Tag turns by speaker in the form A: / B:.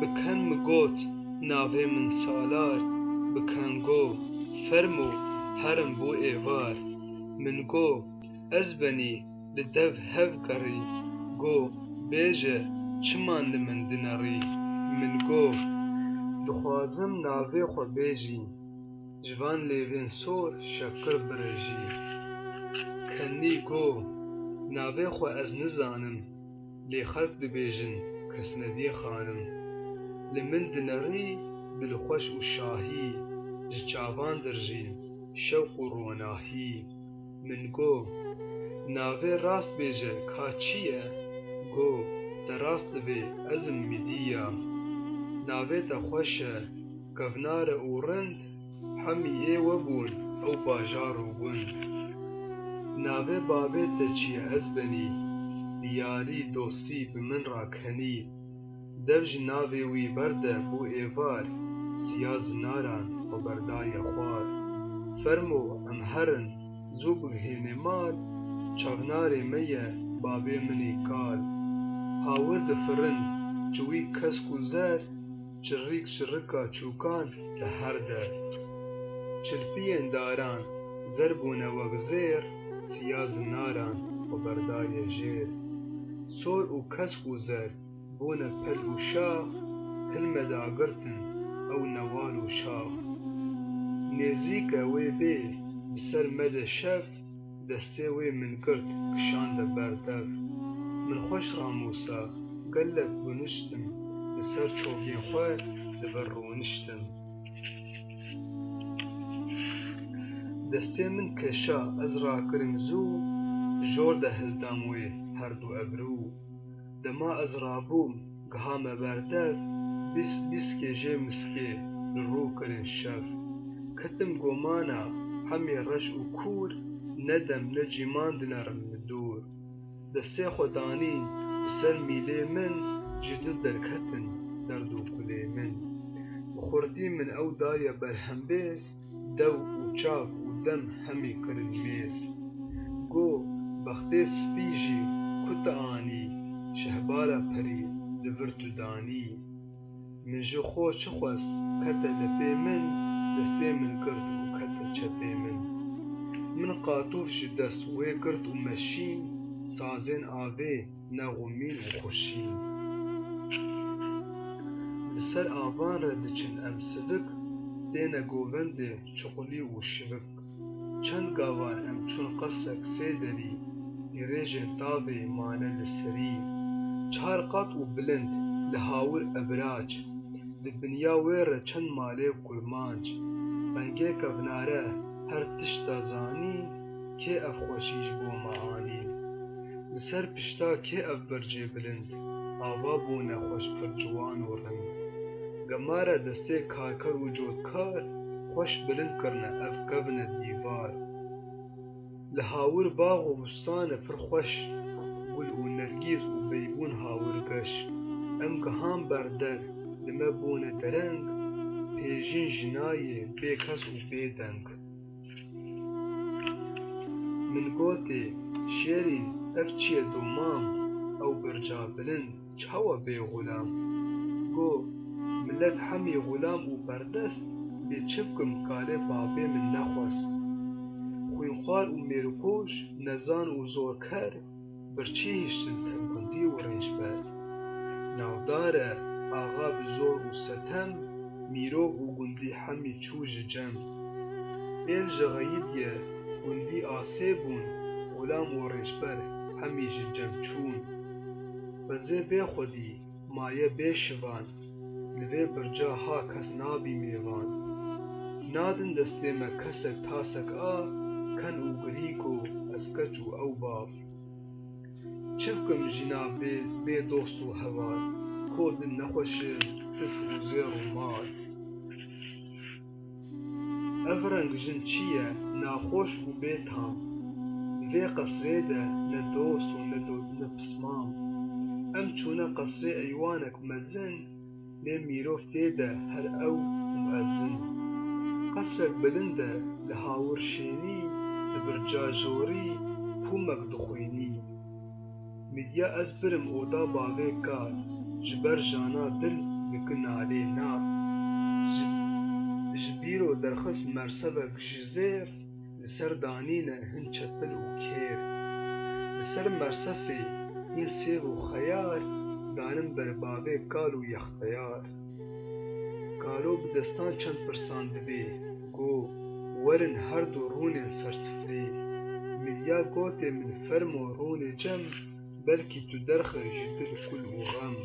A: بکن مگوت ناوه من سالار بکن گو فرمو هرم بو ایوار من گو از بنی لدو هف گری گو بیجه چمان لمن دنری من گو دخوازم ناوه خو بیجی جوان لیوین سور شکر برجی کنی گو ناوه خو از نزانم لی خلق دبیجن کس ندی خانم لمن دنری بالخوش و شاهی جچاوان درجین شوق و روناهی من گو ناوه راست بیجه کاچیه گو دراست دوی ازم میدیا ناوه تا خوشه گونار او رند همی ای وبون او باجار و گوند ناوه بابه تا چیه از بنی دیاری دوستی بمن را کنی دوج ناوه وی برده بو ایوار سیاز ناران و بردای خوار فرمو ام هرن زو بگهین مال چاوناری میه بابه منی کال هاور دفرن جوی کسکو زر چریک چرکا چوکان لهر در چلپین داران زربون وگزیر سیاز ناران و بردای جیر سور و کسکو زر بون پل و شاخ کلمه داگرتن او نوال و شاخ نزیک وی بی بسر مد شف دسته وی من کرد کشان بردف من خوش راموسا قلب بنشتم بسر چوبین خواه دبر رونشتم دسته من کشا از را کرم زو جور ده هلدام وی هر دو ابرو دما از رابوم گهام بردف بیس که جه مسکه رو کرن شف کتم گمانا همی رش و کور ندم نجیمان دنرم دور دسته خودانی بسر میله من جدل درکتن درد و کلی من بخوردی من او دای برهم بیز دو و چاک و دم همی کرن میز گو بخته سپیجی کت آنی شهبالا پری دورتو دانی من جو خو چخوست کت لپی من دسته من کرد و کت چپی من قاطوف جدست وی کرد و مشین سازن آوه نغمین و خوشین لسر آوان را دچن ام سبک دین گووند چقلی و شبک چند گاوان ام چون قصرک سیدری دیریجن تابه مانه لسری چهار قط و بلند لهاور ابراج دبنیا ویره چند ماله کلمانج بنگه کوناره هر تشتا زانی که اف خوشیش بو معانی بسر پشتا که اف برجه بلند آوا بو نخوش پر جوان و رند گماره دسته کارکر و جودکار خوش بلند کرنه اف کون دیوار لهاور باغ و بستان پر خوش گل و نرگیز و بیبون هاور گش ام گهام بردر لمه بون درنگ پیجین جنایه بی کس و بی دنگ من گوته شیرین اف چیه دومام او برجا بلند چاوا بی غلام گو ملت همی غلام و بردست بی چپکم کاله بابی من نخواست خوینخوار و میرکوش نزان و زورکر برچی هشتن تنگندی و رنج بر ناوداره آغا بزور و ستم میرو و گندی همی چوج جم بیل جغیدیه گندی آسیبون غلام و رنجبر همی جم چون بزه بی خودی مایه بی شوان لوی برجا ها کس نابی میوان نادن دسته ما کسک تاسک کن و گریکو از کچ و او باف چفکم جناب بی دوست و هوار کود نخوشه تف و زیر و مال افرنگ جن چیه ناخوش و بیتام وی قصره ده ندوست و نپسمام ام چونه قصره ایوانک مزن نه میروف دیده هر او مؤذن قصرک بلنده لهاور شینی لبرجا جوری پومک دخوینی مدیا از برم اودا باوی کار جبر جانا دل نالê nav ji bîro derxist mersevek ji zêr li ser danîne hin çepil û kêr li ser mersefê hîn sêv û xeyar danin ber bavê kal û yexteyar kalo bi destan çend pirsan dibê got werin her du rûnên sersifrê Mîdya gotê min fermo rûnê cem belkî tu derxe ji dil kul û xem